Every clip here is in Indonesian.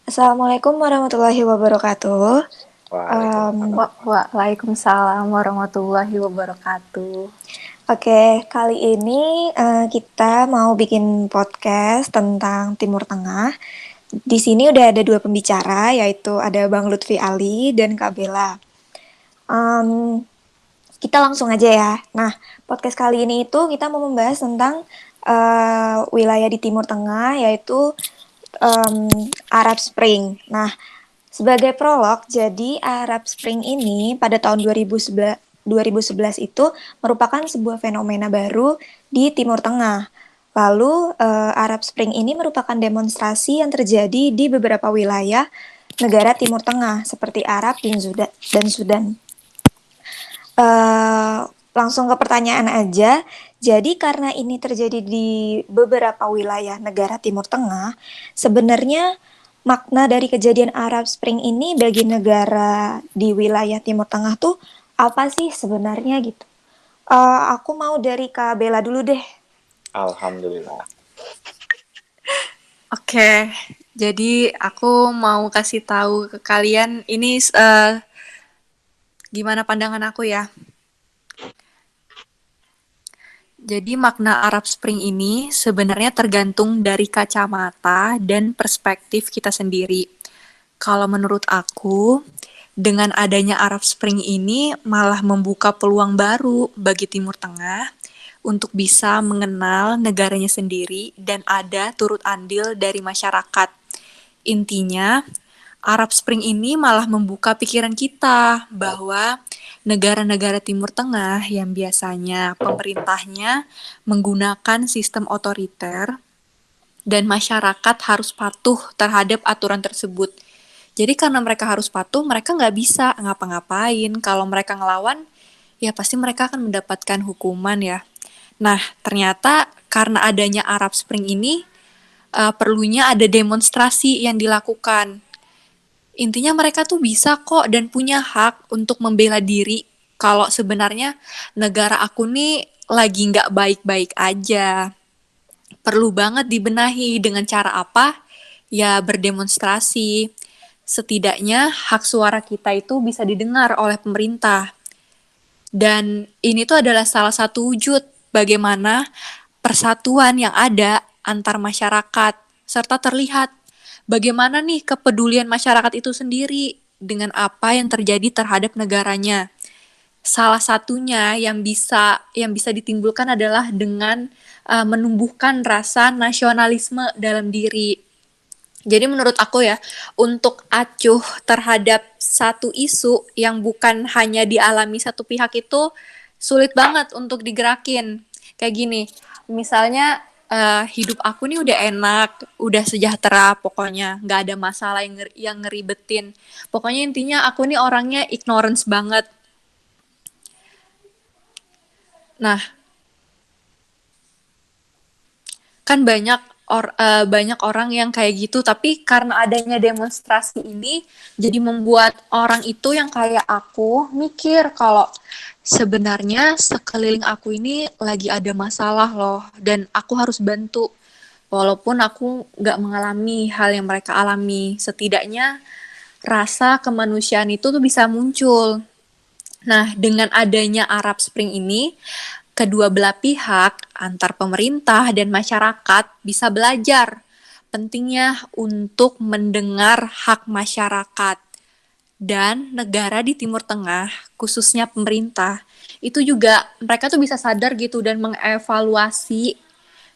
Assalamualaikum warahmatullahi wabarakatuh. Waalaikumsalam. Waalaikumsalam warahmatullahi wabarakatuh. Oke, kali ini kita mau bikin podcast tentang Timur Tengah. Di sini udah ada dua pembicara, yaitu ada Bang Lutfi Ali dan Kak Bella. Em, kita langsung aja ya. Nah, podcast kali ini itu kita mau membahas tentang wilayah di Timur Tengah, yaitu Arab Spring. Nah, sebagai prolog, jadi Arab Spring ini pada tahun 2011 itu merupakan sebuah fenomena baru di Timur Tengah. Lalu Arab Spring ini merupakan demonstrasi yang terjadi di beberapa wilayah negara Timur Tengah seperti Arab dan Sudan. Langsung ke pertanyaan aja. Jadi karena ini terjadi di beberapa wilayah negara Timur Tengah, sebenarnya makna dari kejadian Arab Spring ini bagi negara di wilayah Timur Tengah tuh apa sih sebenarnya gitu? Aku mau dari Kak Bella dulu deh. Alhamdulillah. Oke, jadi aku mau kasih tahu ke kalian ini gimana pandangan aku ya. Jadi makna Arab Spring ini sebenarnya tergantung dari kacamata dan perspektif kita sendiri. Kalau menurut aku, dengan adanya Arab Spring ini malah membuka peluang baru bagi Timur Tengah untuk bisa mengenal negaranya sendiri dan ada turut andil dari masyarakat. Intinya, Arab Spring ini malah membuka pikiran kita bahwa negara-negara Timur Tengah yang biasanya pemerintahnya menggunakan sistem otoriter dan masyarakat harus patuh terhadap aturan tersebut. Jadi karena mereka harus patuh, mereka nggak bisa ngapa-ngapain. Kalau mereka ngelawan, ya pasti mereka akan mendapatkan hukuman ya. Nah, ternyata karena adanya Arab Spring ini, perlunya ada demonstrasi yang dilakukan. Intinya mereka tuh bisa kok dan punya hak untuk membela diri kalau sebenarnya negara aku nih lagi nggak baik-baik aja. Perlu banget dibenahi dengan cara apa? Ya berdemonstrasi. Setidaknya hak suara kita itu bisa didengar oleh pemerintah. Dan ini tuh adalah salah satu wujud bagaimana persatuan yang ada antar masyarakat, serta terlihat bagaimana nih kepedulian masyarakat itu sendiri dengan apa yang terjadi terhadap negaranya. Salah satunya yang bisa ditimbulkan adalah dengan menumbuhkan rasa nasionalisme dalam diri. Jadi menurut aku ya, untuk acuh terhadap satu isu yang bukan hanya dialami satu pihak itu sulit banget untuk digerakin. Kayak gini, misalnya hidup aku nih udah enak, udah sejahtera pokoknya, nggak ada masalah yang ngeribetin. Pokoknya intinya aku nih orangnya ignorance banget. Nah, kan banyak orang yang kayak gitu, tapi karena adanya demonstrasi ini jadi membuat orang itu yang kayak aku mikir kalau sebenarnya sekeliling aku ini lagi ada masalah loh dan aku harus bantu walaupun aku nggak mengalami hal yang mereka alami. Setidaknya rasa kemanusiaan itu tuh bisa muncul. Nah, dengan adanya Arab Spring ini, kedua belah pihak, antar pemerintah dan masyarakat, bisa belajar pentingnya untuk mendengar hak masyarakat. Dan negara di Timur Tengah, khususnya pemerintah, itu juga mereka tuh bisa sadar gitu dan mengevaluasi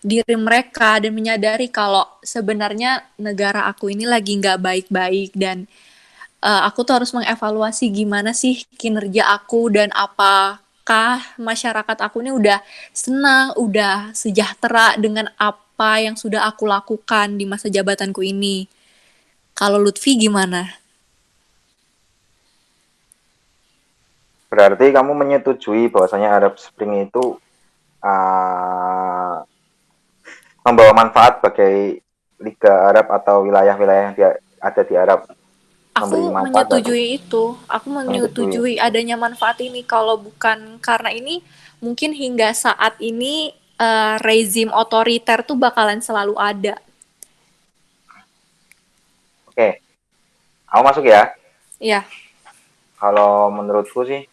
diri mereka dan menyadari kalau sebenarnya negara aku ini lagi nggak baik-baik dan aku tuh harus mengevaluasi gimana sih kinerja aku dan apakah masyarakat aku ini udah senang, udah sejahtera dengan apa yang sudah aku lakukan di masa jabatanku ini. Kalau Lutfi gimana? Berarti kamu menyetujui bahwasanya Arab Spring itu uh, membawa manfaat bagi Liga Arab atau wilayah-wilayah yang ada di Arab, memberi Aku manfaat berarti. menyetujui itu. Aku Menyetujui. menyetujui adanya manfaat ini. Kalau bukan karena ini, mungkin hingga saat ini rezim otoriter tuh bakalan selalu ada. Oke, aku masuk ya. Iya. Kalau menurutku sih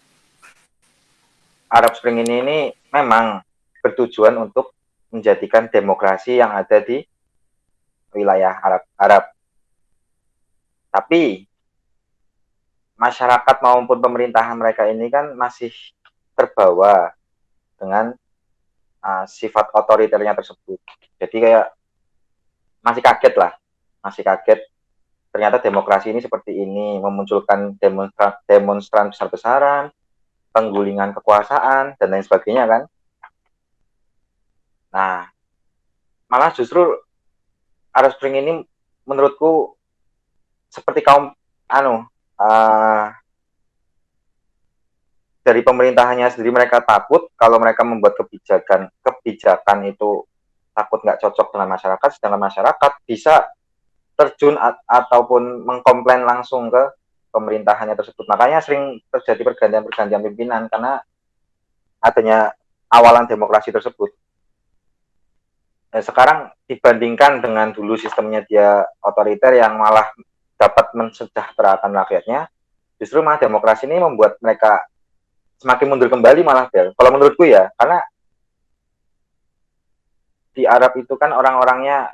Arab Spring ini memang bertujuan untuk menjadikan demokrasi yang ada di wilayah Arab. Tapi masyarakat maupun pemerintahan mereka ini kan masih terbawa dengan sifat otoriternya tersebut. Jadi kayak masih kaget lah, masih kaget ternyata demokrasi ini seperti ini, memunculkan demonstran besar-besaran, penggulingan kekuasaan, dan lain sebagainya kan. Nah, malah justru Arab Spring ini menurutku seperti kaum dari pemerintahannya sendiri mereka takut kalau mereka membuat kebijakan itu takut nggak cocok dengan masyarakat, sedangkan masyarakat bisa terjun ataupun mengkomplain langsung ke pemerintahannya tersebut. Makanya sering terjadi pergantian pimpinan karena adanya awalan demokrasi tersebut. Sekarang dibandingkan dengan dulu sistemnya dia otoriter yang malah dapat mensejahterakan rakyatnya, justru malah demokrasi ini membuat mereka semakin mundur kembali malah, Bel. Kalau menurutku ya, karena di Arab itu kan orang-orangnya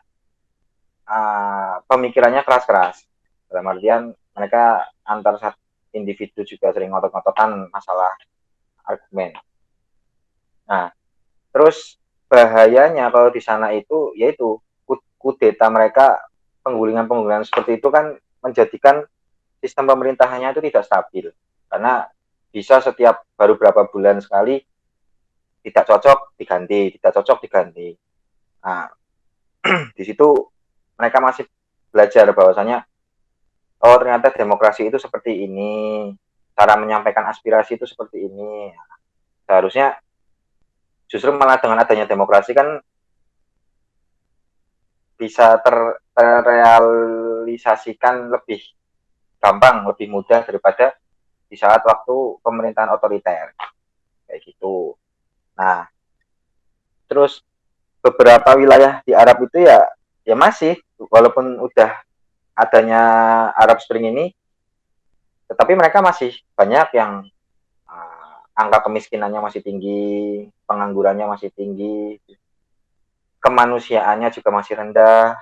pemikirannya keras-keras. Dalam artian mereka antar satu individu juga sering ngotot-ngototan masalah argumen. Nah, terus bahayanya kalau di sana itu yaitu kudeta mereka, penggulingan-penggulingan seperti itu kan menjadikan sistem pemerintahannya itu tidak stabil. Karena bisa setiap baru berapa bulan sekali tidak cocok diganti, tidak cocok diganti. Nah, di situ mereka masih belajar bahwasanya oh ternyata demokrasi itu seperti ini, cara menyampaikan aspirasi itu seperti ini. Seharusnya justru malah dengan adanya demokrasi kan bisa terrealisasikan lebih gampang, lebih mudah daripada di saat waktu pemerintahan otoriter kayak gitu. Nah, terus beberapa wilayah di Arab itu ya masih walaupun udah adanya Arab Spring ini, tetapi mereka masih banyak yang angka kemiskinannya masih tinggi, penganggurannya masih tinggi, kemanusiaannya juga masih rendah.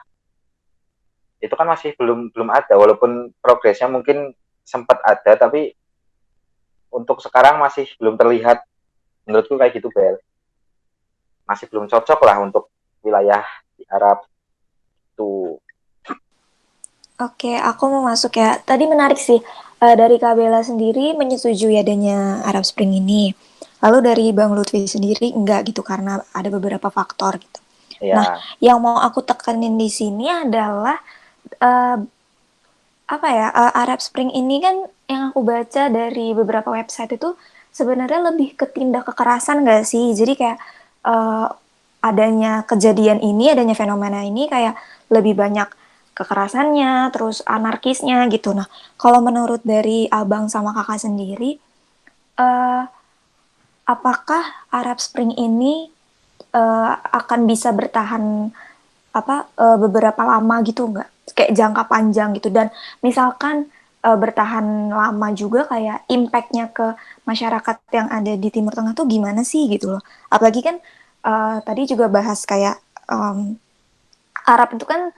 Itu kan masih belum ada, walaupun progresnya mungkin sempat ada, tapi untuk sekarang masih belum terlihat. Menurutku kayak gitu, Bel. Masih belum cocok lah untuk wilayah di Arab tuh. Oke, aku mau masuk ya. Tadi menarik sih, dari Kak Bella sendiri menyetujui adanya Arab Spring ini. Lalu dari Bang Lutfi sendiri enggak gitu karena ada beberapa faktor gitu. Nah, Ya, yang mau aku tekenin di sini adalah eh, apa ya, Arab Spring ini kan yang aku baca dari beberapa website itu sebenarnya lebih ke tindak kekerasan nggak sih? Jadi kayak eh, adanya kejadian ini, adanya fenomena ini kayak lebih banyak kekerasannya, terus anarkisnya gitu. Nah, kalau menurut dari abang sama kakak sendiri, eh, apakah Arab Spring ini akan bisa bertahan beberapa lama gitu nggak? Kayak jangka panjang gitu. Dan misalkan bertahan lama juga kayak impactnya ke masyarakat yang ada di Timur Tengah tuh gimana sih gitu loh. Apalagi kan tadi juga bahas kayak Arab itu kan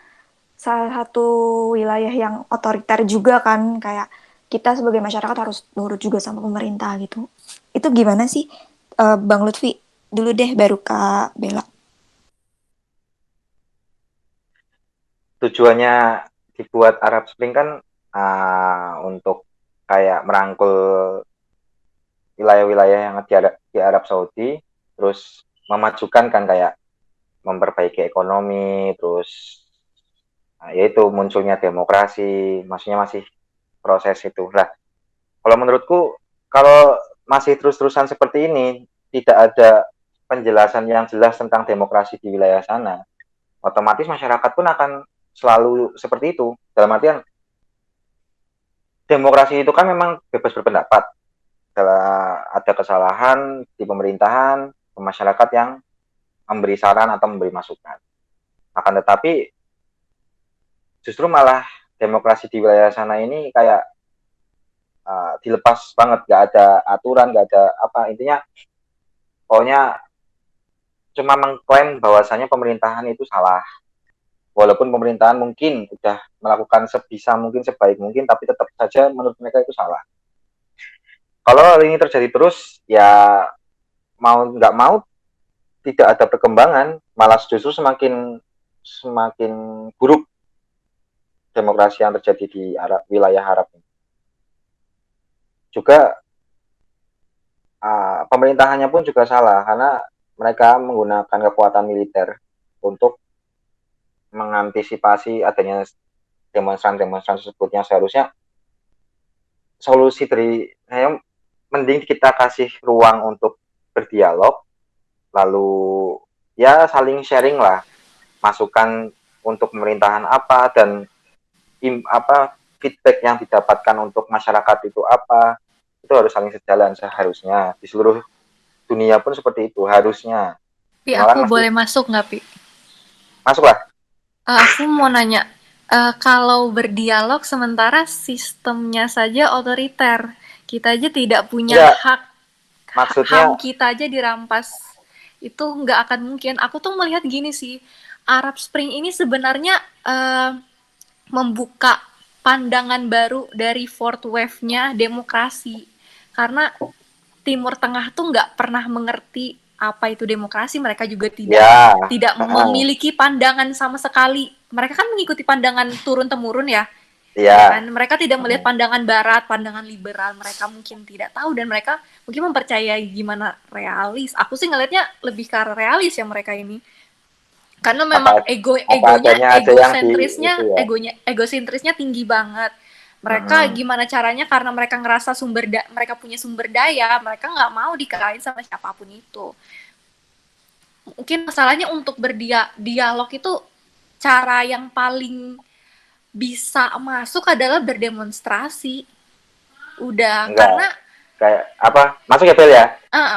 salah satu wilayah yang otoriter juga kan, kayak kita sebagai masyarakat harus nurut juga sama pemerintah gitu. Itu gimana sih, Bang Lutfi? Dulu deh baru Kak Bella. tujuannya dibuat Arab Spring kan untuk kayak merangkul wilayah-wilayah yang di Arab Saudi, terus memajukan kan kayak memperbaiki ekonomi, terus yaitu munculnya demokrasi, maksudnya masih proses itu. Lah, kalau menurutku kalau masih terus-terusan seperti ini, tidak ada penjelasan yang jelas tentang demokrasi di wilayah sana, otomatis masyarakat pun akan selalu seperti itu. Dalam artian demokrasi itu kan memang bebas berpendapat. Ada kesalahan di pemerintahan, masyarakat yang memberi saran atau memberi masukan. Akan tetapi justru malah demokrasi di wilayah sana ini kayak dilepas banget, nggak ada aturan, nggak ada apa, intinya pokoknya cuma mengklaim bahwasanya pemerintahan itu salah. Walaupun pemerintahan mungkin sudah melakukan sebisa mungkin, sebaik mungkin, tapi tetap saja menurut mereka itu salah. Kalau hal ini terjadi terus, ya mau nggak mau tidak ada perkembangan, malah justru semakin semakin buruk demokrasi yang terjadi di wilayah Arab ini. Juga pemerintahannya pun juga salah karena mereka menggunakan kekuatan militer untuk mengantisipasi adanya demonstran-demonstran tersebutnya. Seharusnya solusi dari mending kita kasih ruang untuk berdialog, lalu ya saling sharing lah masukan untuk pemerintahan apa, dan feedback yang didapatkan untuk masyarakat itu apa, itu harus saling sejalan seharusnya. Di seluruh dunia pun seperti itu harusnya. Pi, Cuma kan aku boleh masuk nggak, Pi? masuklah. Aku mau nanya, kalau berdialog sementara sistemnya saja otoriter, kita aja tidak punya Enggak, hak, maksudnya HAM kita aja dirampas. Itu nggak akan mungkin. Aku tuh melihat gini sih, Arab Spring ini sebenarnya membuka pandangan baru dari fourth wave-nya demokrasi. Karena Timur Tengah tuh nggak pernah mengerti apa itu demokrasi, mereka juga tidak memiliki pandangan sama sekali. Mereka kan mengikuti pandangan turun temurun ya. Ya kan, mereka tidak melihat pandangan barat, pandangan liberal, mereka mungkin tidak tahu, dan mereka mungkin mempercayai gimana realis. Aku sih ngelihatnya lebih ke arah realis ya mereka ini. Karena memang egosentrisnya tinggi banget. Mereka gimana caranya, karena mereka ngerasa mereka punya sumber daya, mereka nggak mau dikalahin sama siapapun itu. Mungkin masalahnya untuk berdialog itu cara yang paling bisa masuk adalah berdemonstrasi. Udah. Enggak, Karena kayak apa? Masuk ya, Bel ya?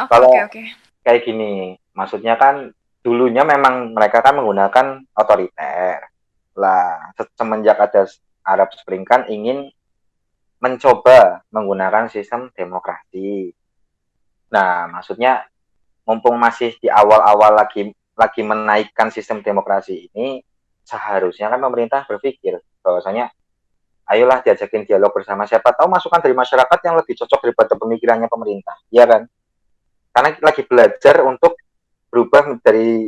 Kalau okay. Kayak gini, maksudnya kan dulunya memang mereka kan menggunakan otoriter. Lah, semenjak ada Arab Spring kan ingin mencoba menggunakan sistem demokrasi. Nah, maksudnya mumpung masih di awal-awal lagi menaikkan sistem demokrasi ini, seharusnya kan pemerintah berpikir bahwasanya ayolah diajakin dialog bersama, siapa tahu masukan dari masyarakat yang lebih cocok daripada pemikirannya pemerintah, ya kan? Karena lagi belajar untuk berubah dari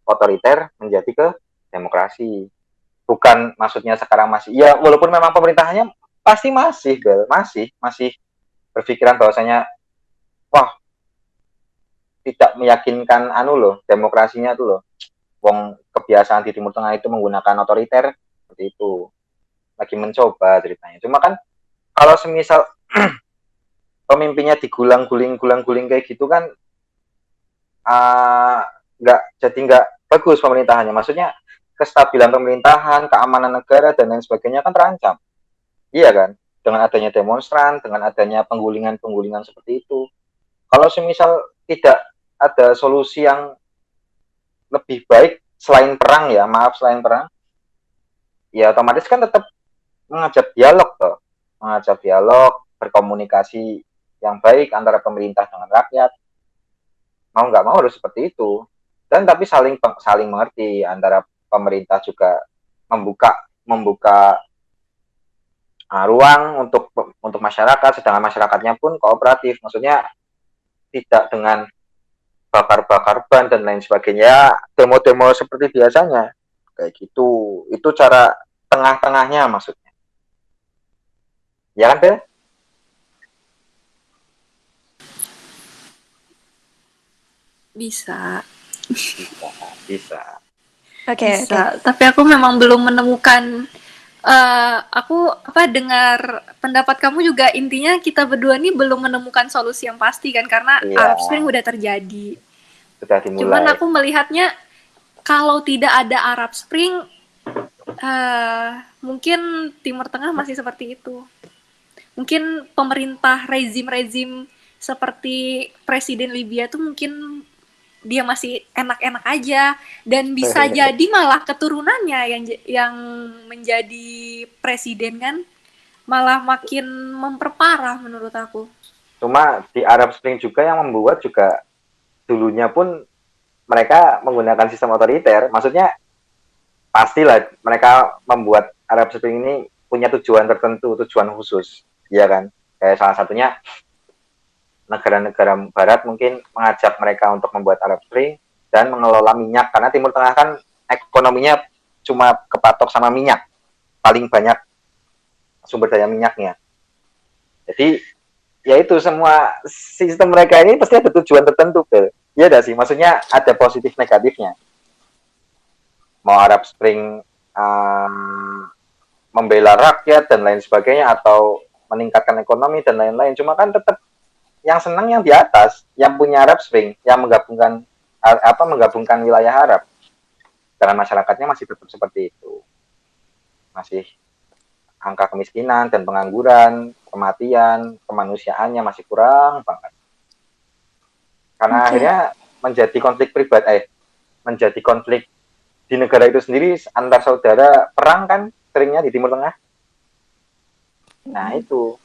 otoriter menjadi ke demokrasi. Bukan maksudnya sekarang masih, ya walaupun memang pemerintahannya pasti masih berpikiran bahwasanya wah tidak meyakinkan demokrasinya tuh loh. Wong kebiasaan di Timur Tengah itu menggunakan otoriter seperti itu. Lagi mencoba ceritanya. Cuma kan kalau semisal pemimpinnya digulang-guling kayak gitu kan nggak bagus pemerintahannya. Maksudnya kestabilan pemerintahan, keamanan negara dan lain sebagainya kan terancam. Iya kan? Dengan adanya demonstran, dengan adanya penggulingan seperti itu. Kalau semisal tidak ada solusi yang lebih baik selain perang, ya otomatis kan tetap mengajak dialog, berkomunikasi yang baik antara pemerintah dengan rakyat. Mau nggak mau harus seperti itu. Dan tapi saling mengerti, antara pemerintah juga membuka ruang untuk masyarakat, sedangkan masyarakatnya pun kooperatif. Maksudnya tidak dengan bakar-bakar ban dan lain sebagainya, demo-demo seperti biasanya. Kayak gitu. Itu cara tengah-tengahnya maksudnya. Ya kan, Bel? Bisa. Oke. Tapi aku memang belum menemukan. Aku dengar pendapat kamu juga, intinya kita berdua nih belum menemukan solusi yang pasti kan, karena Arab Spring udah terjadi. Sudah dimulai. Cuman aku melihatnya kalau tidak ada Arab Spring, mungkin Timur Tengah masih seperti itu. Mungkin pemerintah rezim seperti Presiden Libya tuh mungkin dia masih enak-enak aja, dan bisa jadi malah keturunannya yang menjadi presiden kan, malah makin memperparah menurut aku. Cuma di Arab Spring juga yang membuat juga dulunya pun mereka menggunakan sistem otoriter. Maksudnya pastilah mereka membuat Arab Spring ini punya tujuan tertentu, tujuan khusus, ya kan? Kayak salah satunya negara-negara Barat mungkin mengajak mereka untuk membuat Arab Spring dan mengelola minyak, karena Timur Tengah kan ekonominya cuma kepatok sama minyak, paling banyak sumber daya minyaknya. Jadi ya itu, semua sistem mereka ini pasti ada tujuan tertentu ke. Iya dah sih, maksudnya ada positif negatifnya. Mau Arab Spring membela rakyat dan lain sebagainya, atau meningkatkan ekonomi dan lain-lain, cuma kan tetap yang senang yang di atas, yang punya Arab Spring, yang menggabungkan wilayah Arab, karena masyarakatnya masih tetap seperti itu, masih angka kemiskinan dan pengangguran, kematian, kemanusiaannya masih kurang banget. Karena akhirnya menjadi konflik pribadi, menjadi konflik di negara itu sendiri antar saudara, perang kan seringnya di Timur Tengah. Nah itu.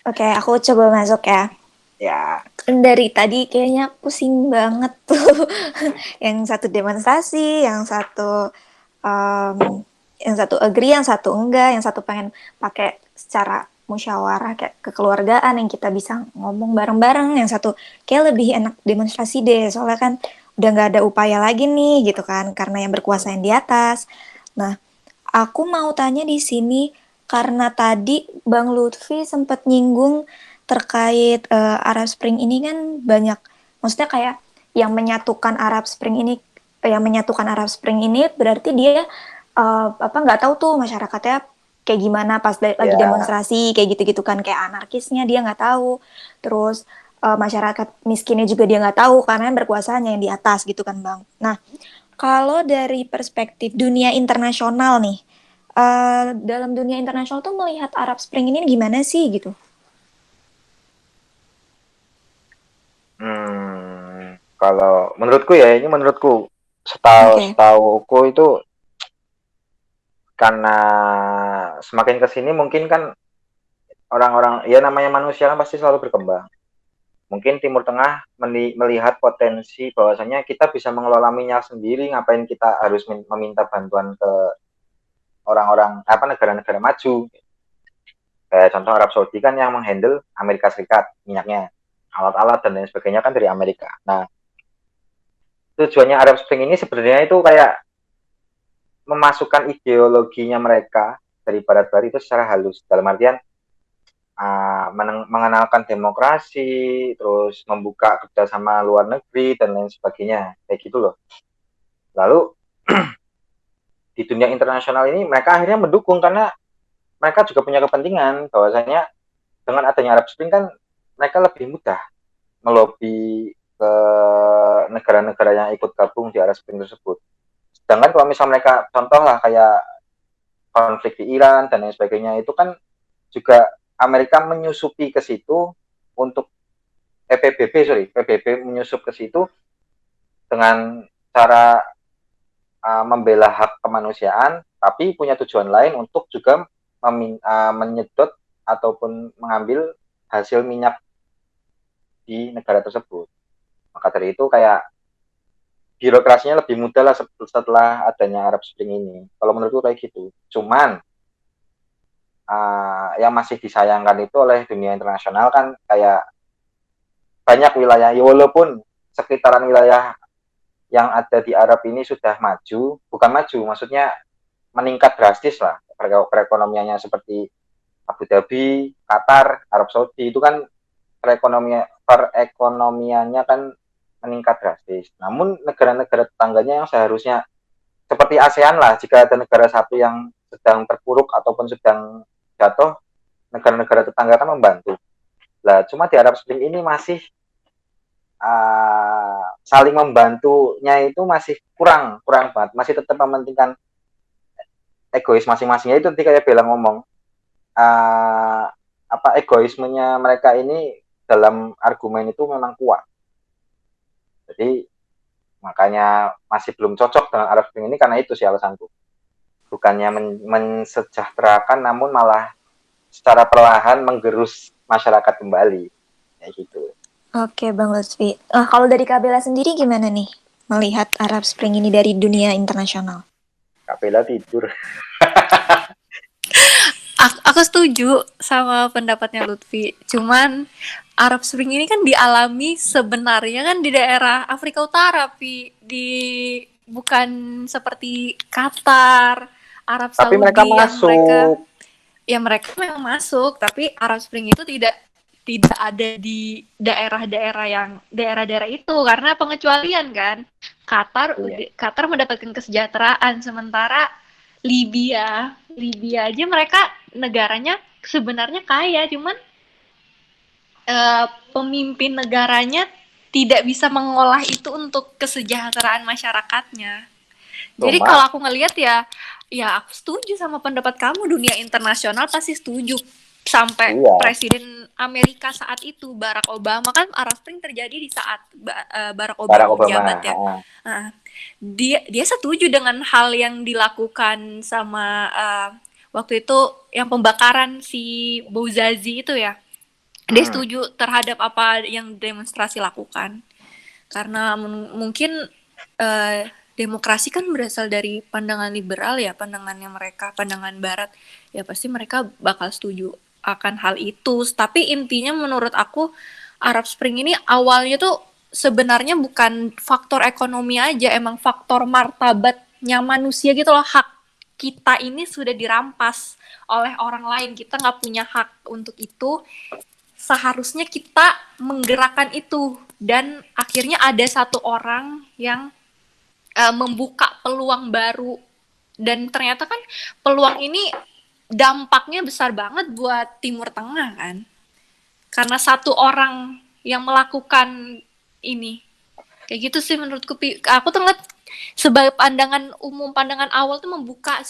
Oke, aku coba masuk ya. Ya. Dari tadi kayaknya pusing banget tuh. Yang satu demonstrasi, yang satu agree, yang satu enggak, yang satu pengen pakai secara musyawarah kayak kekeluargaan yang kita bisa ngomong bareng-bareng, yang satu kayak lebih enak demonstrasi deh, soalnya kan udah nggak ada upaya lagi nih gitu kan, karena yang berkuasa yang di atas. Nah, aku mau tanya di sini karena tadi Bang Lutfi sempat nyinggung terkait Arab Spring ini kan banyak, maksudnya kayak yang menyatukan Arab Spring ini, berarti dia apa nggak tahu tuh masyarakatnya kayak gimana pas lagi demonstrasi kayak gitu-gitu kan, kayak anarkisnya dia nggak tahu, terus masyarakat miskinnya juga dia nggak tahu karena yang berkuasanya yang di atas gitu kan Bang. Nah, kalau dari perspektif dunia internasional nih, dalam dunia internasional tuh melihat Arab Spring ini gimana sih gitu? Kalau menurutku ya, ini menurutku Oke. setauku itu, karena semakin kesini mungkin kan orang-orang, ya namanya manusia kan pasti selalu berkembang. Mungkin Timur Tengah melihat potensi bahwasanya kita bisa mengelola minyak sendiri, ngapain kita harus meminta bantuan ke orang-orang negara-negara maju. Kayak contoh Arab Saudi kan yang menghandle Amerika Serikat minyaknya, alat-alat dan lain sebagainya kan dari Amerika. Nah, tujuannya Arab Spring ini sebenarnya itu kayak memasukkan ideologinya mereka dari barat-barat itu secara halus, dalam artian mengenalkan demokrasi, terus membuka kerjasama luar negeri dan lain sebagainya, kayak gitu loh. Lalu di dunia internasional ini mereka akhirnya mendukung, karena mereka juga punya kepentingan bahwasanya dengan adanya Arab Spring kan mereka lebih mudah melobi ke negara-negara yang ikut gabung di Arab Spring tersebut. Sedangkan kalau misalnya mereka, contoh lah kayak konflik di Iran dan lain sebagainya, itu kan juga Amerika menyusupi ke situ untuk PBB menyusup ke situ dengan cara membela hak kemanusiaan, tapi punya tujuan lain untuk juga menyedot ataupun mengambil hasil minyak di negara tersebut. Maka dari itu kayak birokrasinya lebih mudah lah setelah adanya Arab Spring ini. Kalau menurutku kayak gitu. Cuman yang masih disayangkan itu oleh dunia internasional kan kayak banyak wilayah, ya walaupun sekitaran wilayah yang ada di Arab ini sudah maju, bukan maju, maksudnya meningkat drastis lah perekonomiannya, seperti Abu Dhabi, Qatar, Arab Saudi, itu kan perekonomiannya kan meningkat drastis. Namun negara-negara tetangganya yang seharusnya seperti ASEAN lah, jika ada negara satu yang sedang terpuruk ataupun sedang jatuh, negara-negara tetangga kan membantu. Lah, cuma di Arab Spring ini masih saling membantunya itu masih kurang banget, masih tetap mementingkan egois masing-masingnya. Itu tadi kayak Bella ngomong, egoismenya mereka ini dalam argumen itu memang kuat. Jadi makanya masih belum cocok dengan Arab Spring ini karena itu sih alasanku. Bukannya mensejahterakan, namun malah secara perlahan menggerus masyarakat kembali. Kayak gitu. Oke, Bang Lutfi. Kalau dari Kak Bella sendiri gimana nih melihat Arab Spring ini dari dunia internasional? Kak Bella tidur. Aku setuju sama pendapatnya Lutfi. Cuman Arab Spring ini kan dialami sebenarnya kan di daerah Afrika Utara, bukan seperti Qatar, Arab Tapi mereka Saudi yang masuk. mereka memang masuk, tapi Arab Spring itu tidak ada di daerah-daerah itu karena pengecualian kan. Qatar mendapatkan kesejahteraan, sementara Libya aja mereka negaranya sebenarnya kaya, cuman pemimpin negaranya tidak bisa mengolah itu untuk kesejahteraan masyarakatnya. Jadi kalau aku ngelihat ya aku setuju sama pendapat kamu, dunia internasional pasti setuju. Sampai Presiden Amerika saat itu, Barack Obama, kan Arab Spring terjadi di saat Barack Obama menjabat ya. Dia setuju dengan hal yang dilakukan sama waktu itu yang pembakaran si Bouazizi itu ya. Dia setuju terhadap apa yang demonstrasi lakukan. Karena mungkin demokrasi kan berasal dari pandangan liberal ya, pandangannya mereka, pandangan barat. Ya pasti mereka bakal setuju akan hal itu. Tapi intinya menurut aku Arab Spring ini awalnya tuh sebenarnya bukan faktor ekonomi aja, emang faktor martabatnya manusia gitu loh. Hak kita ini sudah dirampas oleh orang lain, kita nggak punya hak untuk itu. Seharusnya kita menggerakkan itu, dan akhirnya ada satu orang yang membuka peluang baru, dan ternyata kan peluang ini dampaknya besar banget buat Timur Tengah kan, karena satu orang yang melakukan ini. Kayak gitu sih menurutku. Aku tuh ngeliat sebagai pandangan umum, pandangan awal tuh membuka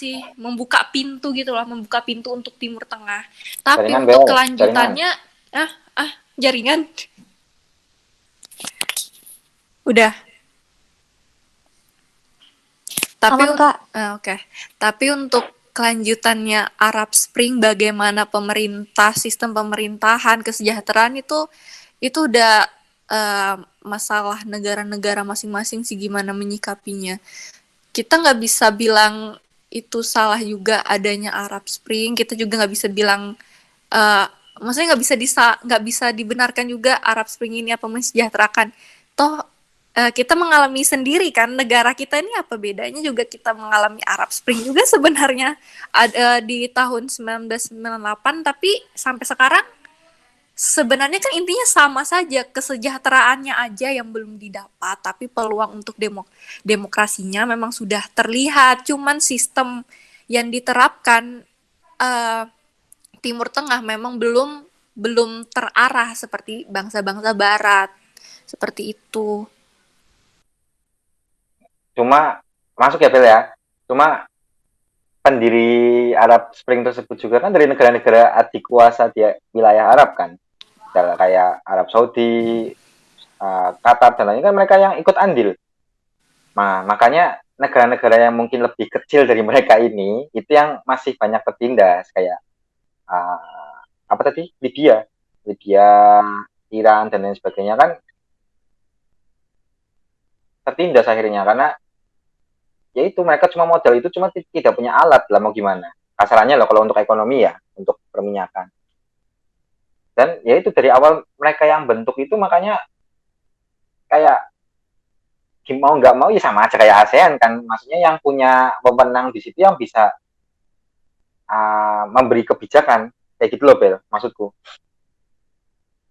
pintu gitu loh, membuka pintu untuk Timur Tengah. Tapi jaringan untuk kelanjutannya jaringan udah. Tapi Oke. Tapi untuk kelanjutannya Arab Spring, bagaimana sistem pemerintahan, kesejahteraan itu udah masalah negara-negara masing-masing sih, gimana menyikapinya. Kita nggak bisa bilang itu salah juga adanya Arab Spring. Kita juga nggak bisa bilang maksudnya nggak bisa dibenarkan juga Arab Spring ini apa mensejahterakan. Toh kita mengalami sendiri kan, negara kita ini apa bedanya juga kita mengalami Arab Spring juga sebenarnya di tahun 1998, tapi sampai sekarang sebenarnya kan intinya sama saja, kesejahteraannya aja yang belum didapat, tapi peluang untuk demokrasinya memang sudah terlihat, cuman sistem yang diterapkan Timur Tengah memang belum terarah seperti bangsa-bangsa Barat, seperti itu. Cuma masuk ya Bel ya. Cuma pendiri Arab Spring tersebut juga kan dari negara-negara adik kuasa di wilayah Arab kan. Kayak Arab Saudi, Qatar dan lain-lain kan mereka yang ikut andil. Nah, makanya negara-negara yang mungkin lebih kecil dari mereka ini itu yang masih banyak tertindas, kayak apa tadi? Libya, Iran dan lain sebagainya kan tertindas akhirnya karena ya itu mereka cuma modal itu, cuma tidak punya alat lah, mau gimana kasarannya loh kalau untuk ekonomi ya, untuk perminyakan. Dan ya itu dari awal mereka yang bentuk itu, makanya kayak mau nggak mau ya sama aja kayak ASEAN kan, maksudnya yang punya wewenang di situ yang bisa memberi kebijakan kayak gitu loh Bel, maksudku.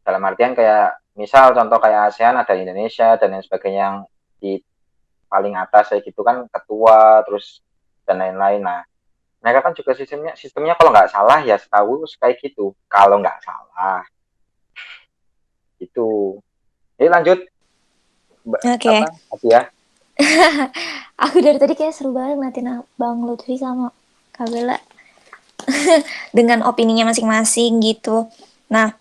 Dalam artian kayak misal contoh kayak ASEAN ada Indonesia dan lain sebagainya yang di paling atas kayak gitu kan, ketua terus dan lain-lain. Nah mereka kan juga sistemnya kalau nggak salah ya setahu kayak gitu, kalau nggak salah itu. Jadi lanjut. Oke. Ya. Aku dari tadi kayak seru banget ngeliatin Bang Lutfi sama Kak Bella dengan opininya masing-masing gitu. Nah,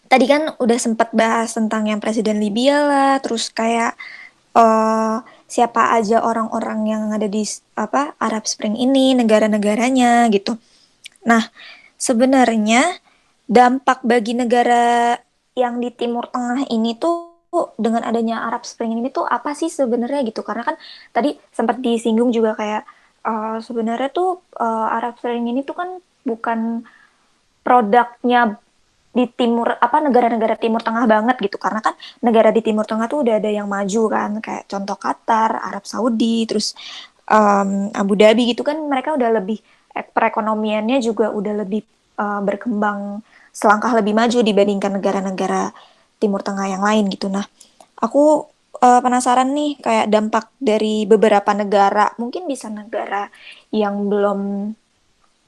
tadi kan udah sempat bahas tentang yang Presiden Libya lah, terus kayak eh siapa aja orang-orang yang ada di apa Arab Spring ini, negara-negaranya gitu. Nah, sebenarnya dampak bagi negara yang di Timur Tengah ini tuh dengan adanya Arab Spring ini tuh apa sih sebenarnya gitu? Karena kan tadi sempat disinggung juga kayak sebenarnya tuh Arab Spring ini tuh kan bukan produknya di timur apa negara-negara Timur Tengah banget gitu karena kan negara di Timur Tengah tuh udah ada yang maju kan kayak contoh Qatar, Arab Saudi, terus Abu Dhabi gitu kan mereka udah lebih perekonomiannya juga udah lebih berkembang selangkah lebih maju dibandingkan negara-negara Timur Tengah yang lain gitu. Nah, aku penasaran nih kayak dampak dari beberapa negara, mungkin bisa negara yang belum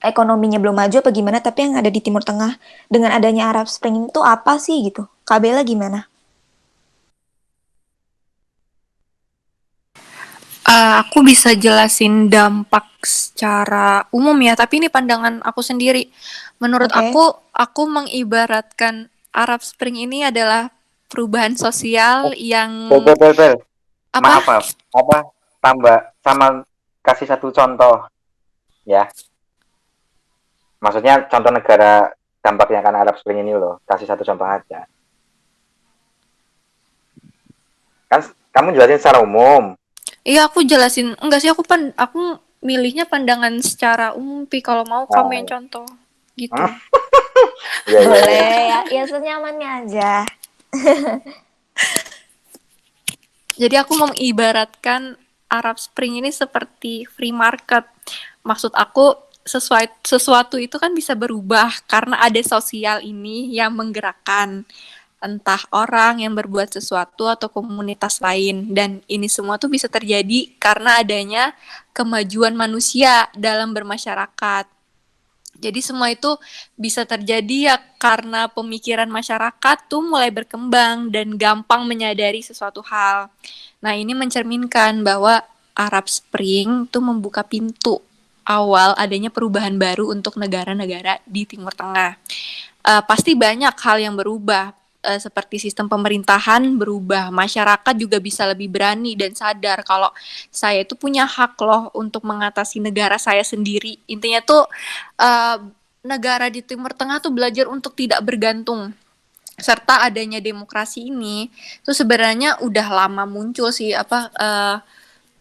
ekonominya belum maju apa gimana, tapi yang ada di Timur Tengah dengan adanya Arab Spring itu apa sih gitu? Kak Bella gimana? Aku bisa jelasin dampak secara umum ya, tapi ini pandangan aku sendiri. Menurut Oke. aku mengibaratkan Arab Spring ini adalah perubahan sosial yang Bel. apa? Maaf, maaf. Apa tambah sama kasih satu contoh ya. Maksudnya contoh negara dampaknya kan Arab Spring ini loh. Kasih satu contoh aja. Kan kamu jelasin secara umum. Iya, aku jelasin. Enggak sih, aku milihnya pandangan secara umum, Pi. Kalau mau kamu yang Nah, contoh. Gitu. hmm? Iya, iya, iya. Boleh ya, ya senyamannya aja. Jadi aku mengibaratkan Arab Spring ini seperti free market. Maksud aku sesuatu itu kan bisa berubah karena ada sosial ini yang menggerakkan entah orang yang berbuat sesuatu atau komunitas lain, dan ini semua tuh bisa terjadi karena adanya kemajuan manusia dalam bermasyarakat. Jadi semua itu bisa terjadi ya karena pemikiran masyarakat tuh mulai berkembang dan gampang menyadari sesuatu hal. Nah, ini mencerminkan bahwa Arab Spring tuh membuka pintu awal adanya perubahan baru untuk negara-negara di Timur Tengah. Pasti banyak hal yang berubah, seperti sistem pemerintahan berubah, masyarakat juga bisa lebih berani dan sadar kalau saya itu punya hak loh untuk mengatasi negara saya sendiri. Intinya tuh uh, negara di Timur Tengah tuh belajar untuk tidak bergantung, serta adanya demokrasi ini tuh sebenarnya udah lama muncul sih,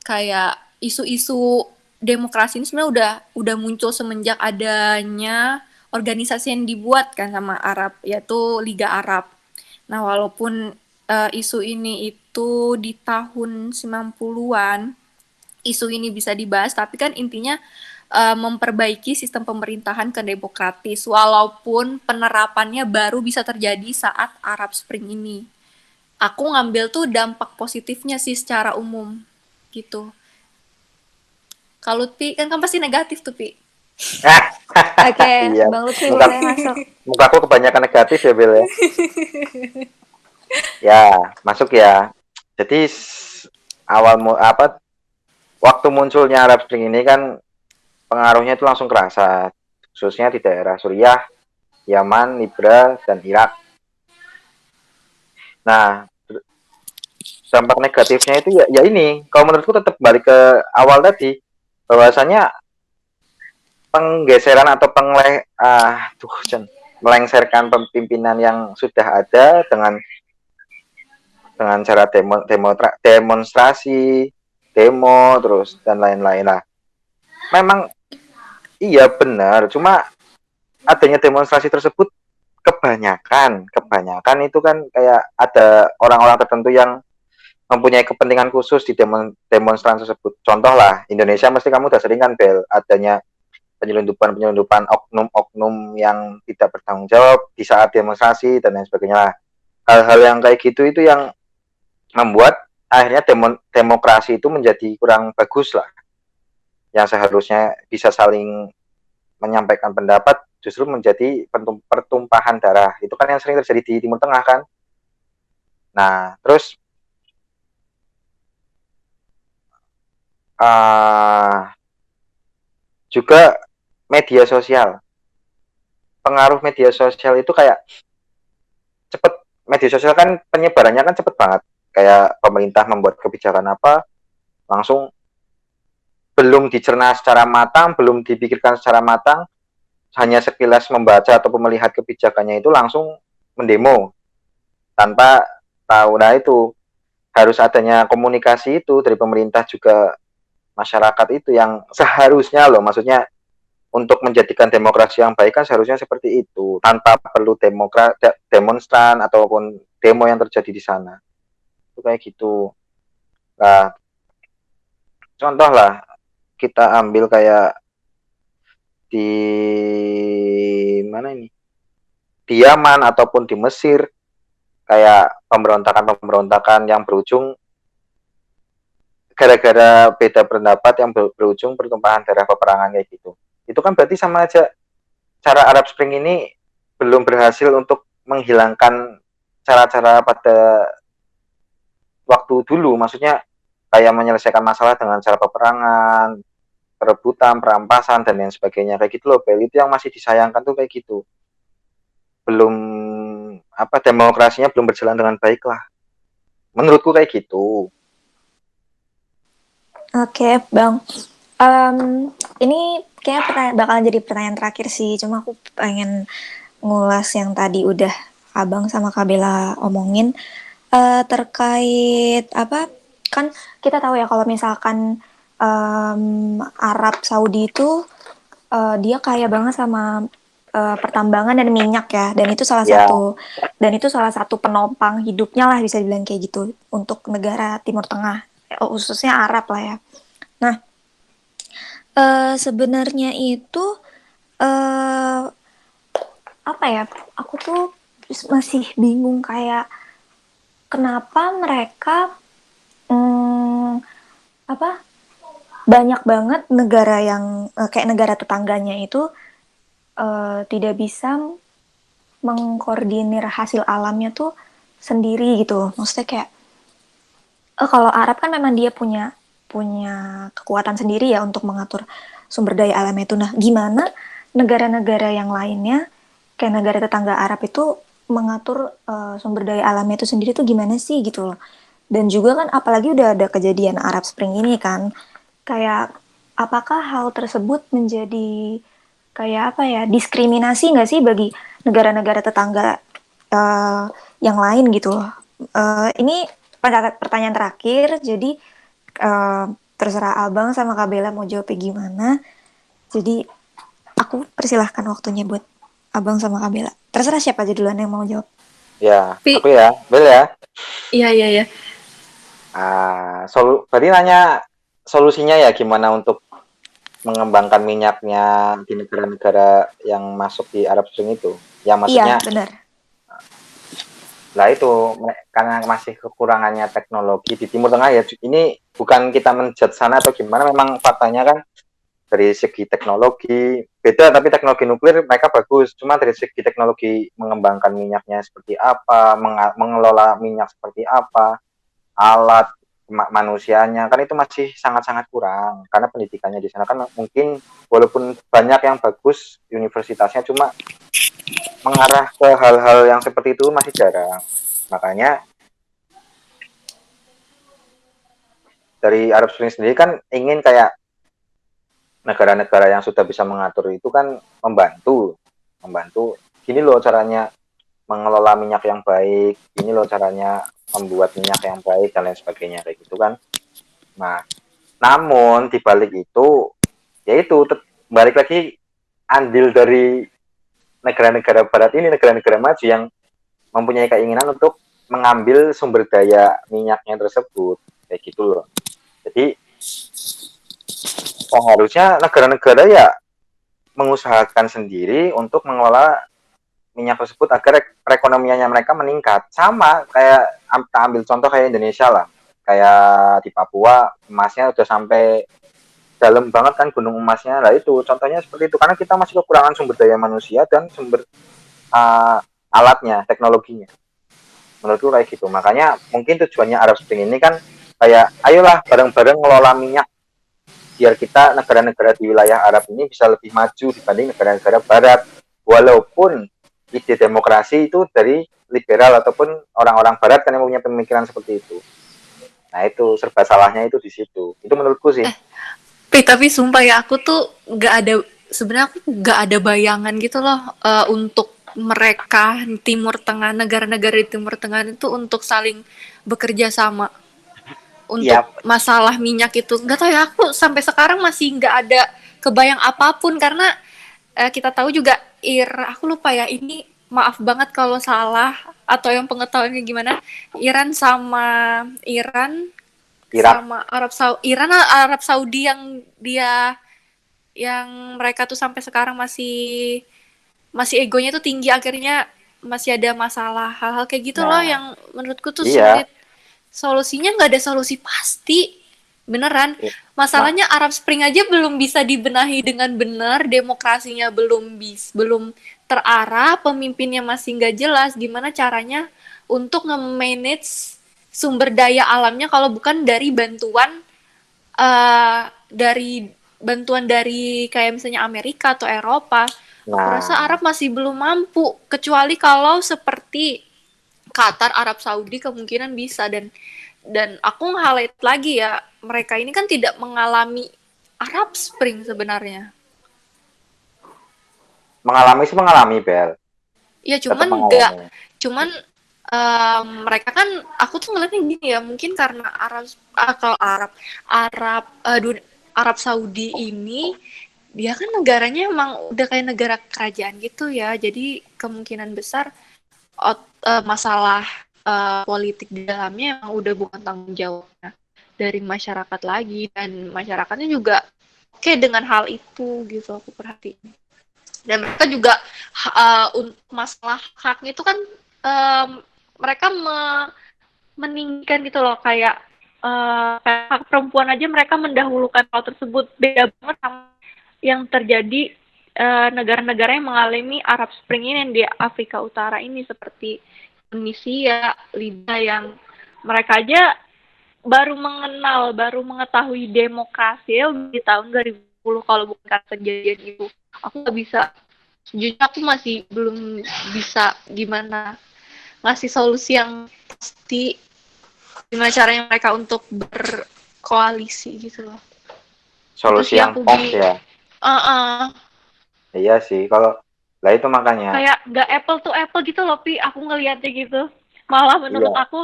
kayak isu-isu demokrasi ini sebenarnya udah muncul semenjak adanya organisasi yang dibuat kan sama Arab, yaitu Liga Arab. Nah, walaupun isu ini itu di tahun 90-an, isu ini bisa dibahas, tapi kan intinya memperbaiki sistem pemerintahan ke demokratis, walaupun penerapannya baru bisa terjadi saat Arab Spring ini. Aku ngambil tuh dampak positifnya sih secara umum gitu. Kalau Pi, kan pasti negatif tuh Pi. Oke, Iya. Bang Lutfi Muka boleh masuk. mukaku kebanyakan negatif ya, Bel ya. Ya, masuk ya. Jadi apa waktu munculnya Arab Spring ini kan pengaruhnya itu langsung kerasa, khususnya di daerah Suriah, Yaman, Libya, dan Irak. Nah, dampak negatifnya itu ya ini, kalau menurutku tetap balik ke awal tadi, bahwasanya penggeseran atau melengsarkan pimpinan yang sudah ada dengan cara demonstrasi, demo, terus dan lain-lain lah. Memang iya benar, cuma adanya demonstrasi tersebut kebanyakan itu kan kayak ada orang-orang tertentu yang mempunyai kepentingan khusus di demonstran tersebut. Contoh lah, Indonesia mesti kamu udah sering kan, Bel, adanya penyelundupan oknum-oknum yang tidak bertanggung jawab di saat demonstrasi dan lain sebagainya. Hal-hal yang kayak gitu itu yang membuat akhirnya demokrasi itu menjadi kurang bagus lah. Yang seharusnya bisa saling menyampaikan pendapat justru menjadi pertumpahan darah. Itu kan yang sering terjadi di Timur Tengah kan. Nah, terus juga media sosial. Pengaruh media sosial itu kayak cepet, media sosial kan penyebarannya kan cepet banget. Kayak pemerintah membuat kebijakan apa, langsung belum dicerna secara matang, belum dipikirkan secara matang, hanya sekilas membaca atau melihat kebijakannya itu langsung mendemo tanpa tahu. Nah itu harus adanya komunikasi itu dari pemerintah juga masyarakat itu yang seharusnya loh, maksudnya untuk menjadikan demokrasi yang baik kan seharusnya seperti itu tanpa perlu demonstran ataupun demo yang terjadi di sana itu kayak gitu. Nah contoh lah kita ambil kayak di mana ini, di Yaman ataupun di Mesir, kayak pemberontakan yang berujung gara-gara beda pendapat yang berujung pertumpahan darah, peperangan kayak gitu. Itu kan berarti sama aja cara Arab Spring ini belum berhasil untuk menghilangkan cara-cara pada waktu dulu, maksudnya kayak menyelesaikan masalah dengan cara peperangan, perebutan, perampasan dan lain sebagainya kayak gitu loh. Bel, itu yang masih disayangkan tuh kayak gitu. Belum apa, demokrasinya belum berjalan dengan baik lah. Menurutku kayak gitu. Oke, Bang. Ini kayaknya bakalan jadi pertanyaan terakhir sih. Cuma aku pengen ngulas yang tadi udah Abang sama Kak Bella omongin. Terkait apa, kan kita tahu ya kalau misalkan Arab Saudi itu dia kaya banget sama pertambangan dan minyak ya, dan itu salah Ya, satu penopang hidupnya lah bisa dibilang kayak gitu untuk negara Timur Tengah, khususnya Arab lah ya. Nah, sebenarnya itu eh apa ya? Aku tuh masih bingung kayak kenapa mereka hmm, apa banyak banget negara yang kayak negara tetangganya itu tidak bisa mengkoordinir hasil alamnya tuh sendiri gitu. Maksudnya kayak kalau Arab kan memang dia punya punya kekuatan sendiri ya untuk mengatur sumber daya alamnya itu. Nah, gimana negara-negara yang lainnya kayak negara tetangga Arab itu mengatur sumber daya alamnya itu sendiri tuh gimana sih gitu loh. Dan juga kan apalagi udah ada kejadian Arab Spring ini kan, kayak apakah hal tersebut menjadi kayak apa ya, diskriminasi nggak sih bagi negara-negara tetangga eh, yang lain gitu loh. Ini pertanyaan terakhir, jadi eh, terserah Abang sama Kak Bella mau jawabnya gimana. Jadi aku persilahkan waktunya buat Abang sama Kak Bella. Terserah siapa aja duluan yang mau jawab. ya, Tapi aku ya, Bel ya. iya. Berarti nanya solusinya ya gimana untuk mengembangkan minyaknya di negara-negara yang masuk di Arab Spring itu. Ya Iya, maksudnya benar. lah itu karena masih kekurangannya teknologi di Timur Tengah ya. Ini bukan kita menjudge sana atau gimana, memang faktanya kan dari segi teknologi beda, tapi teknologi nuklir mereka bagus. Cuma dari segi teknologi mengembangkan minyaknya seperti apa, mengelola minyak seperti apa, alat manusianya kan itu masih sangat-sangat kurang karena pendidikannya di sana kan mungkin walaupun banyak yang bagus universitasnya, cuma mengarah ke hal-hal yang seperti itu masih jarang. Makanya dari Arab Spring sendiri kan ingin kayak negara-negara yang sudah bisa mengatur itu kan membantu gini loh caranya mengelola minyak yang baik, ini loh caranya membuat minyak yang baik dan lain sebagainya kayak gitu kan. Nah, namun di balik itu yaitu balik lagi andil dari negara-negara barat ini, negara-negara maju yang mempunyai keinginan untuk mengambil sumber daya minyaknya tersebut kayak gitu loh. Jadi harusnya negara-negara ya mengusahakan sendiri untuk mengelola minyak tersebut agar perekonomiannya mereka meningkat. Sama kayak kita ambil contoh kayak Indonesia lah. Kayak di Papua emasnya udah sampai dalam banget kan gunung emasnya. Lah itu contohnya seperti itu karena kita masih kekurangan sumber daya manusia dan sumber alatnya, teknologinya. Menurutku kayak gitu. Makanya mungkin tujuannya Arab Spring ini kan kayak ayolah bareng-bareng ngelola minyak biar kita negara-negara di wilayah Arab ini bisa lebih maju dibanding negara-negara barat. Walaupun ide demokrasi itu dari liberal ataupun orang-orang barat kan yang punya pemikiran seperti itu. Nah itu serba salahnya itu di situ. Itu menurutku sih. Tapi sumpah ya aku tuh sebenarnya aku nggak ada bayangan gitu loh untuk mereka Timur Tengah, negara-negara di Timur Tengah itu untuk saling bekerja sama untuk Iya, masalah minyak itu. Nggak tahu ya, aku sampai sekarang masih nggak ada kebayang apapun karena kita tahu juga aku lupa ya, ini maaf banget kalau salah atau yang pengetahuannya gimana, Iran sama Iran Irak. sama Arab Saudi yang mereka tuh sampai sekarang masih masih egonya tuh tinggi, akhirnya masih ada masalah hal-hal kayak gitu loh Nah, yang menurutku tuh iya. sulit. Solusinya nggak ada solusi pasti, beneran. Nah, Masalahnya Arab Spring aja belum bisa dibenahi dengan benar, demokrasinya belum terarah, pemimpinnya masih nggak jelas. Gimana caranya untuk nge-manage sumber daya alamnya kalau bukan dari bantuan dari kayak misalnya Amerika atau Eropa. Aku rasa nah, Arab masih belum mampu, kecuali kalau seperti Qatar, Arab Saudi kemungkinan bisa. Dan aku nge-highlight lagi ya, mereka ini kan tidak mengalami Arab Spring sebenarnya. mengalami sih mengalami Bel, Ya tetap cuman enggak, mengalami. cuman mereka kan, aku tuh ngeliatnya gini ya, mungkin karena kalau Arab Arab Saudi ini dia kan negaranya emang udah kayak negara kerajaan gitu ya, jadi kemungkinan besar masalah politik di dalamnya emang udah bukan tanggung jawabnya dari masyarakat lagi, dan masyarakatnya juga kayak dengan hal itu gitu aku perhatiin. Dan mereka juga untuk masalah haknya itu kan um, mereka meninggikan gitu loh, kayak hak perempuan aja mereka mendahulukan hal tersebut, beda banget sama yang terjadi negara-negara yang mengalami Arab Spring ini yang di Afrika Utara ini, seperti Tunisia, Libya, yang mereka aja baru mengetahui demokrasi di tahun 2010 kalau bukan karena kejadian itu. Aku nggak bisa, sejujurnya aku masih belum bisa gimana ngasih solusi yang pasti, gimana caranya mereka untuk berkoalisi gitu loh. Itu Solusi sih yang aku pop ya. Iya sih, kalau lah itu makanya. kayak nggak apple to apple gitu loh, Pi, aku ngelihatnya gitu. Malah menurut Iya, aku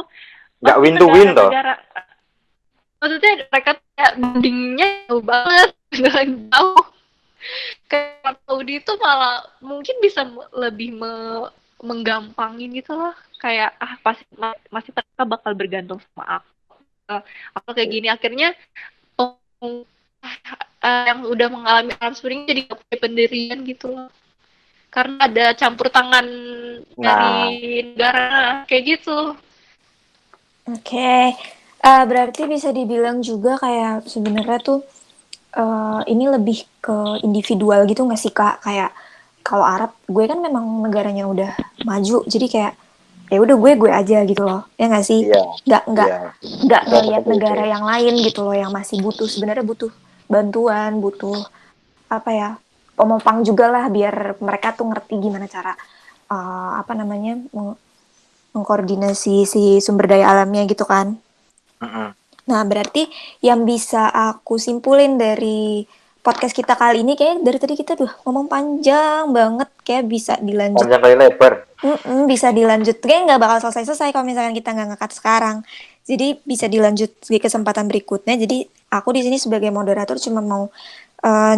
nggak pasti win to win toh. negara-negara, maksudnya mereka kayak bandingnya jauh banget, beneran jauh. Kayak Saudi itu malah mungkin bisa lebih menggampangin gitu loh, kayak pasti masih mereka bakal bergantung sama aku kayak gini, akhirnya yang udah mengalami Arab Spring jadi gak punya pendirian gitu loh, karena ada campur tangan dari Nah, negara kayak gitu. Oke, berarti bisa dibilang juga kayak sebenarnya tuh ini lebih ke individual gitu nggak sih Kak? Kayak kalau Arab, gue kan memang negaranya udah maju, jadi kayak ya udah gue aja gitu loh, ya nggak sih? iya, Nggak iya, nggak bisa ngelihat seperti itu. negara yang lain gitu loh yang masih butuh, sebenarnya butuh bantuan, butuh apa ya, pomopang juga lah biar mereka tuh ngerti gimana cara apa namanya mengkoordinasi si sumber daya alamnya gitu kan. Mm-mm. Nah, berarti yang bisa aku simpulin dari podcast kita kali ini, kayak dari tadi kita ngomong panjang banget, kayak bisa dilanjut. Panjang kali lebar. Bisa dilanjut, kayak nggak bakal selesai-selesai kalau misalkan kita nggak ngekat sekarang. Jadi bisa dilanjut di kesempatan berikutnya. Jadi aku di sini sebagai moderator cuma mau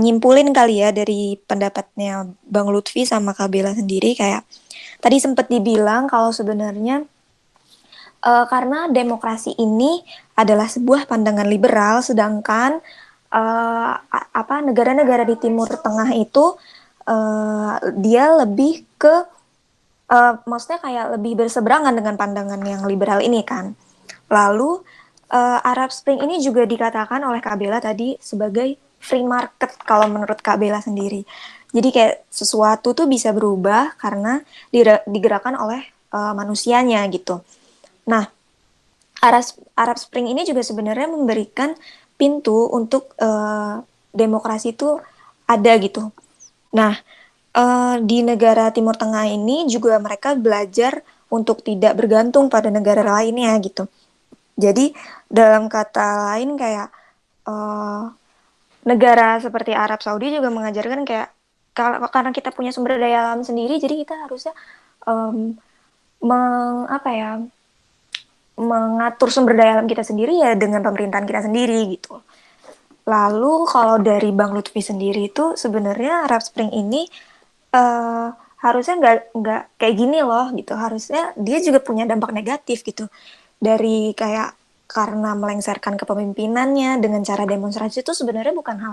nyimpulin kali ya dari pendapatnya Bang Lutfi sama Kak Bella sendiri, kayak tadi sempat dibilang kalau sebenarnya karena demokrasi ini adalah sebuah pandangan liberal, sedangkan apa negara-negara di Timur Tengah itu dia lebih ke maksudnya kayak lebih berseberangan dengan pandangan yang liberal ini kan. Lalu Arab Spring ini juga dikatakan oleh Kak Bella tadi sebagai free market kalau menurut Kak Bella sendiri. Jadi kayak sesuatu tuh bisa berubah karena digerakkan oleh manusianya gitu. Nah, Arab, Arab Spring ini juga sebenarnya memberikan pintu untuk demokrasi itu ada gitu. Nah, di negara Timur Tengah ini juga mereka belajar untuk tidak bergantung pada negara lainnya gitu. Jadi dalam kata lain kayak eh, negara seperti Arab Saudi juga mengajarkan kayak karena kita punya sumber daya alam sendiri, jadi kita harusnya em, apa ya, mengatur sumber daya alam kita sendiri ya dengan pemerintahan kita sendiri gitu. Lalu kalau dari Bang Lutfi sendiri itu sebenarnya Arab Spring ini eh, harusnya nggak kayak gini loh gitu. Harusnya dia juga punya dampak negatif gitu. Dari kayak karena melengsarkan kepemimpinannya dengan cara demonstrasi itu sebenarnya bukan hal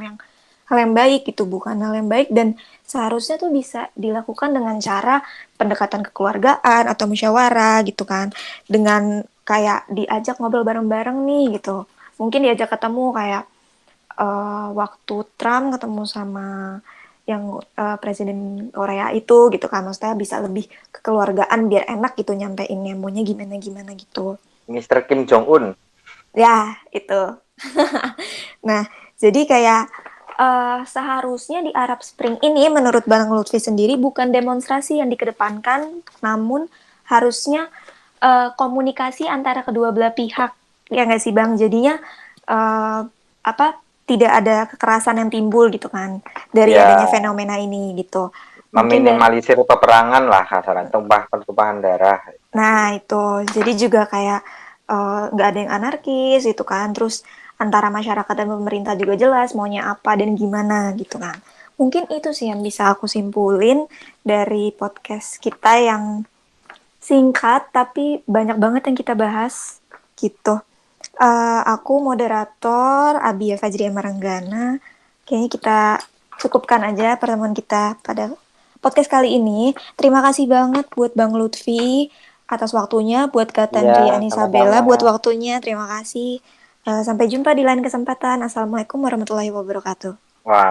yang baik gitu, bukan hal yang baik dan seharusnya tuh bisa dilakukan dengan cara pendekatan kekeluargaan atau musyawarah gitu kan. Dengan kayak diajak ngobrol bareng-bareng nih gitu. Mungkin diajak ketemu kayak waktu Trump ketemu sama yang presiden Korea itu gitu kan, maksudnya bisa lebih kekeluargaan biar enak gitu nyampein maunya gimana gimana gitu. Mr. Kim Jong Un. Ya itu. Nah jadi kayak seharusnya di Arab Spring ini menurut Bang Lutfi sendiri bukan demonstrasi yang dikedepankan, namun harusnya komunikasi antara kedua belah pihak, ya nggak sih Bang? Jadinya apa, tidak ada kekerasan yang timbul gitu kan dari adanya Ya, fenomena ini gitu. Mungkin dari, meminimalisir peperangan lah kasaran, tumpahan darah. nah itu jadi juga kayak nggak ada yang anarkis gitu kan. Terus antara masyarakat dan pemerintah juga jelas maunya apa dan gimana gitu kan. Mungkin itu sih yang bisa aku simpulin dari podcast kita yang singkat tapi banyak banget yang kita bahas gitu. Aku moderator Abia Fajri Amaranggana. Kayaknya kita cukupkan aja pertemuan kita pada podcast kali ini. Terima kasih banget buat Bang Lutfi atas waktunya, buat Kak Iya, Tandri sama-sama. Anisabella buat waktunya. Terima kasih. Sampai jumpa di lain kesempatan. Assalamualaikum warahmatullahi wabarakatuh.